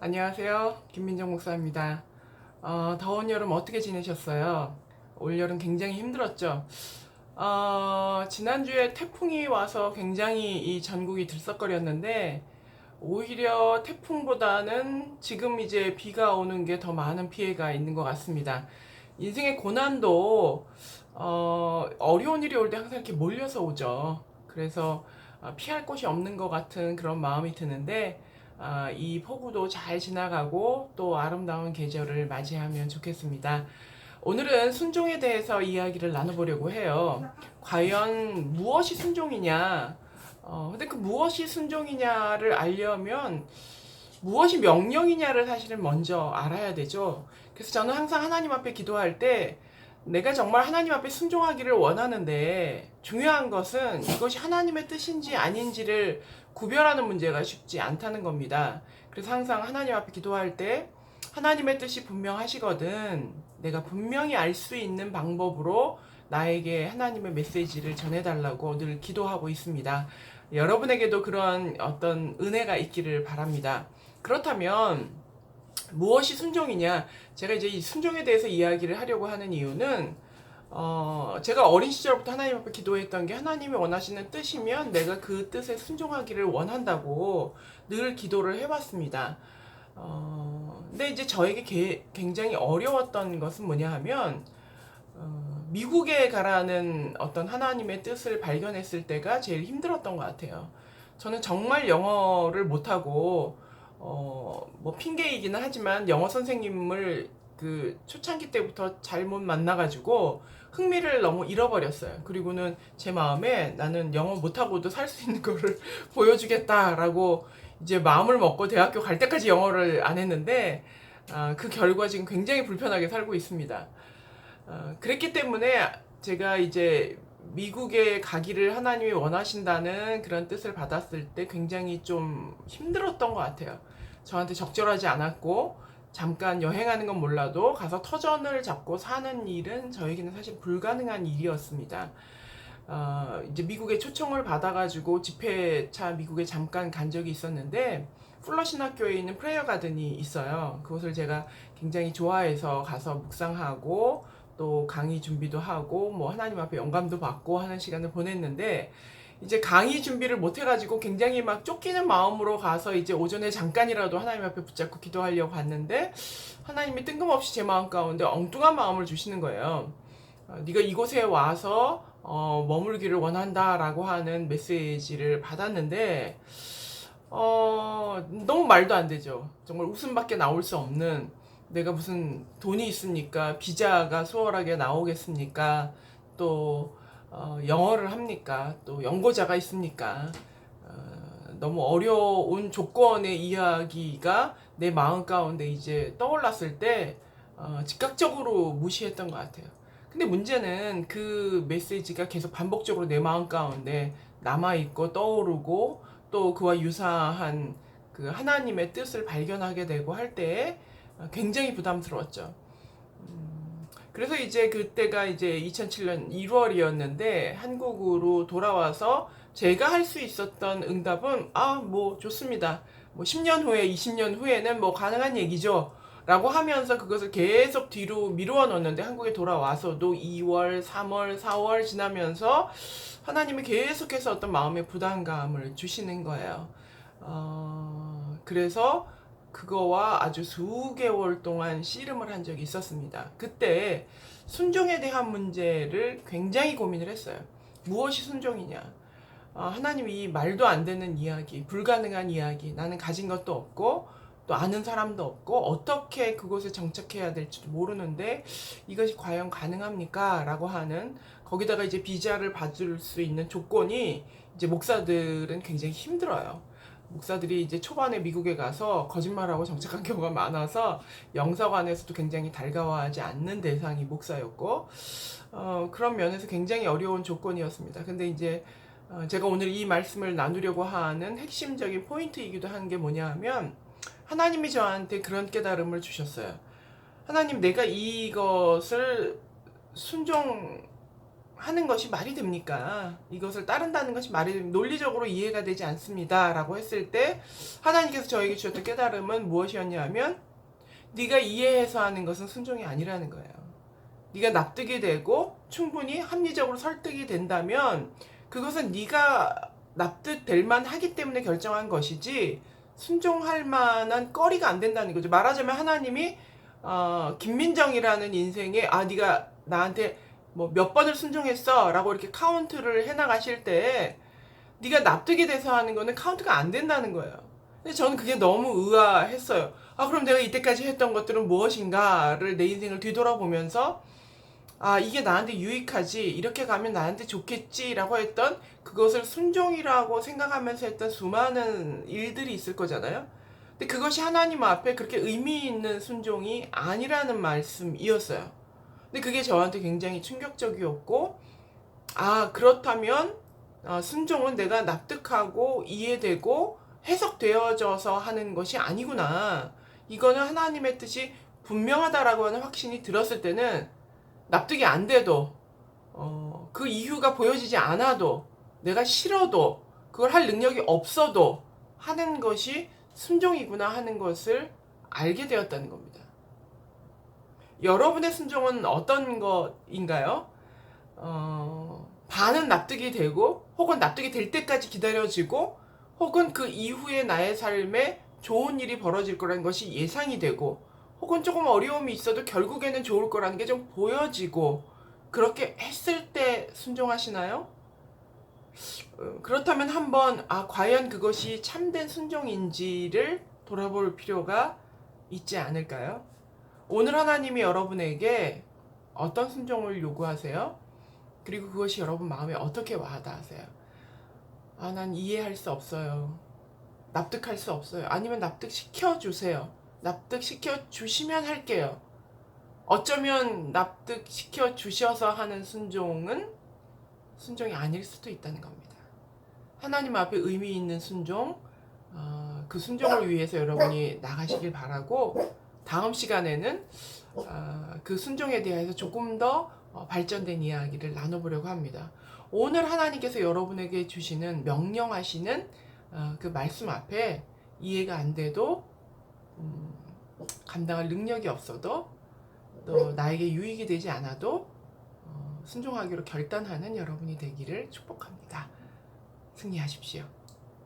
안녕하세요. 김민정 목사입니다. 더운 여름 어떻게 지내셨어요? 올여름 굉장히 힘들었죠? 지난주에 태풍이 와서 굉장히 이 전국이 들썩거렸는데, 오히려 태풍보다는 지금 이제 비가 오는 게 더 많은 피해가 있는 것 같습니다. 인생의 고난도, 어려운 일이 올 때 항상 이렇게 몰려서 오죠. 그래서 피할 곳이 없는 것 같은 그런 마음이 드는데, 이 폭우도 잘 지나가고 또 아름다운 계절을 맞이하면 좋겠습니다. 오늘은 순종에 대해서 이야기를 나눠보려고 해요. 과연 무엇이 순종이냐? 근데 그 무엇이 순종이냐를 알려면 무엇이 명령이냐를 사실은 먼저 알아야 되죠. 그래서 저는 항상 하나님 앞에 기도할 때 내가 정말 하나님 앞에 순종하기를 원하는데 중요한 것은 이것이 하나님의 뜻인지 아닌지를 구별하는 문제가 쉽지 않다는 겁니다. 그래서 항상 하나님 앞에 기도할 때 하나님의 뜻이 분명하시거든 내가 분명히 알 수 있는 방법으로 나에게 하나님의 메시지를 전해달라고 늘 기도하고 있습니다. 여러분에게도 그런 어떤 은혜가 있기를 바랍니다. 그렇다면 무엇이 순종이냐? 제가 이제 이 순종에 대해서 이야기를 하려고 하는 이유는 제가 어린 시절부터 하나님 앞에 기도했던 게 하나님이 원하시는 뜻이면 내가 그 뜻에 순종하기를 원한다고 늘 기도를 해왔습니다. 근데 이제 저에게 굉장히 어려웠던 것은 뭐냐 하면 미국에 가라는 어떤 하나님의 뜻을 발견했을 때가 제일 힘들었던 것 같아요. 저는 정말 영어를 못하고 뭐 핑계이기는 하지만 영어 선생님을 그 초창기 때부터 잘못 만나가지고 흥미를 너무 잃어버렸어요. 그리고는 제 마음에 나는 영어 못하고도 살 수 있는 거를 보여주겠다라고 이제 마음을 먹고 대학교 갈 때까지 영어를 안 했는데 그 결과 지금 굉장히 불편하게 살고 있습니다. 그랬기 때문에 제가 이제 미국에 가기를 하나님이 원하신다는 그런 뜻을 받았을 때 굉장히 좀 힘들었던 것 같아요. 저한테 적절하지 않았고, 잠깐 여행하는 건 몰라도 가서 터전을 잡고 사는 일은 저에게는 사실 불가능한 일이었습니다. 이제 미국에 초청을 받아가지고 집회차 미국에 잠깐 간 적이 있었는데, 플러신학교에 있는 프레이어 가든이 있어요. 그곳을 제가 굉장히 좋아해서 가서 묵상하고 또 강의 준비도 하고 뭐 하나님 앞에 영감도 받고 하는 시간을 보냈는데, 이제 강의 준비를 못 해가지고 굉장히 막 쫓기는 마음으로 가서 이제 오전에 잠깐이라도 하나님 앞에 붙잡고 기도하려고 갔는데, 하나님이 뜬금없이 제 마음 가운데 엉뚱한 마음을 주시는 거예요. 네가 이곳에 와서 머물기를 원한다라고 하는 메시지를 받았는데, 너무 말도 안 되죠. 정말 웃음밖에 나올 수 없는, 내가 무슨 돈이 있습니까? 비자가 수월하게 나오겠습니까? 또 영어를 합니까? 또 연고자가 있습니까? 너무 어려운 조건의 이야기가 내 마음 가운데 이제 떠올랐을 때 즉각적으로 무시했던 것 같아요. 근데 문제는 그 메시지가 계속 반복적으로 내 마음 가운데 남아있고 떠오르고 또 그와 유사한 그 하나님의 뜻을 발견하게 되고 할 때에 굉장히 부담스러웠죠. 그래서 이제 그때가 이제 2007년 1월이었는데 한국으로 돌아와서 제가 할 수 있었던 응답은 뭐 좋습니다. 뭐 10년 후에 20년 후에는 뭐 가능한 얘기죠. 라고 하면서 그것을 계속 뒤로 미루어 놓는데, 한국에 돌아와서도 2월, 3월, 4월 지나면서 하나님이 계속해서 어떤 마음의 부담감을 주시는 거예요. 그래서 그거와 아주 수개월 동안 씨름을 한 적이 있었습니다. 그때 순종에 대한 문제를 굉장히 고민을 했어요. 무엇이 순종이냐? 하나님이 말도 안 되는 이야기, 불가능한 이야기, 나는 가진 것도 없고 또 아는 사람도 없고 어떻게 그곳에 정착해야 될지도 모르는데 이것이 과연 가능합니까? 라고 하는, 거기다가 이제 비자를 받을 수 있는 조건이 이제 목사들은 굉장히 힘들어요. 목사들이 이제 초반에 미국에 가서 거짓말하고 정착한 경우가 많아서 영사관에서도 굉장히 달가워하지 않는 대상이 목사였고, 그런 면에서 굉장히 어려운 조건이었습니다. 근데 이제 제가 오늘 이 말씀을 나누려고 하는 핵심적인 포인트이기도 한 게 뭐냐 하면, 하나님이 저한테 그런 깨달음을 주셨어요. 하나님, 내가 이것을 순종하기를 하는 것이 말이 됩니까? 이것을 따른다는 것이 논리적으로 이해가 되지 않습니다. 라고 했을 때 하나님께서 저에게 주셨던 깨달음은 무엇이었냐면 네가 이해해서 하는 것은 순종이 아니라는 거예요. 네가 납득이 되고 충분히 합리적으로 설득이 된다면 그것은 네가 납득될 만하기 때문에 결정한 것이지 순종할 만한 거리가 안 된다는 거죠. 말하자면 하나님이 김민정이라는 인생에 네가 나한테 뭐 몇 번을 순종했어 라고 이렇게 카운트를 해나가실 때 네가 납득이 돼서 하는 거는 카운트가 안 된다는 거예요. 근데 저는 그게 너무 의아했어요. 그럼 내가 이때까지 했던 것들은 무엇인가를 내 인생을 뒤돌아보면서 이게 나한테 유익하지, 이렇게 가면 나한테 좋겠지라고 했던 그것을 순종이라고 생각하면서 했던 수많은 일들이 있을 거잖아요. 근데 그것이 하나님 앞에 그렇게 의미 있는 순종이 아니라는 말씀이었어요. 근데 그게 저한테 굉장히 충격적이었고, 그렇다면 순종은 내가 납득하고 이해되고 해석되어져서 하는 것이 아니구나. 이거는 하나님의 뜻이 분명하다라고 하는 확신이 들었을 때는 납득이 안 돼도 그 이유가 보여지지 않아도 내가 싫어도 그걸 할 능력이 없어도 하는 것이 순종이구나 하는 것을 알게 되었다는 겁니다. 여러분의 순종은 어떤 것인가요? 반은 납득이 되고 혹은 납득이 될 때까지 기다려지고 혹은 그 이후에 나의 삶에 좋은 일이 벌어질 거라는 것이 예상이 되고 혹은 조금 어려움이 있어도 결국에는 좋을 거라는 게 좀 보여지고 그렇게 했을 때 순종하시나요? 그렇다면 한번 과연 그것이 참된 순종인지를 돌아볼 필요가 있지 않을까요? 오늘 하나님이 여러분에게 어떤 순종을 요구하세요? 그리고 그것이 여러분 마음에 어떻게 와닿으세요? 난 이해할 수 없어요. 납득할 수 없어요. 아니면 납득시켜 주세요. 납득시켜 주시면 할게요. 어쩌면 납득시켜 주셔서 하는 순종은 순종이 아닐 수도 있다는 겁니다. 하나님 앞에 의미 있는 순종, 그 순종을 위해서 여러분이 나가시길 바라고 다음 시간에는 그 순종에 대해서 조금 더 발전된 이야기를 나눠보려고 합니다. 오늘 하나님께서 여러분에게 주시는 명령하시는 그 말씀 앞에 이해가 안 돼도 감당할 능력이 없어도 또 나에게 유익이 되지 않아도 순종하기로 결단하는 여러분이 되기를 축복합니다. 승리하십시오.